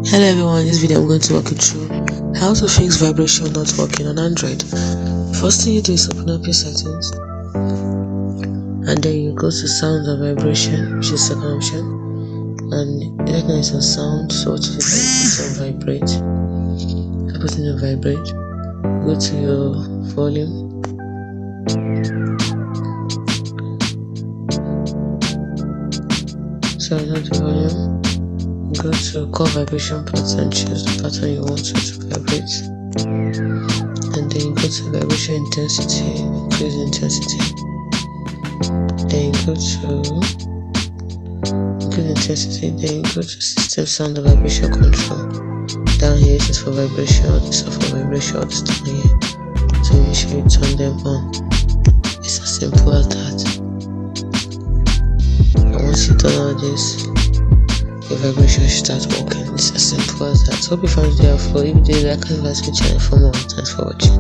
Hello everyone, in this video I'm going to walk you through how to fix vibration not working on Android. First thing you do is open up your settings and then you go to sound and vibration, which is second option, and right now it's on sound, so what you do is put on vibrate. I put in a vibrate, go to your volume, so not the volume. Go to call vibration pattern, choose the pattern you want it to vibrate, and then you go to vibration intensity, increase intensity, then you go to increase intensity, then you go to system sound and vibration control. Down here it is for vibration, this is for vibration, this down here, so make sure you turn them on. It's as simple as that. And once you done all this, your vibration should start working. It's as simple as that. Hope you found it helpful. If you did, like and subscribe to the channel for more. Thanks for watching.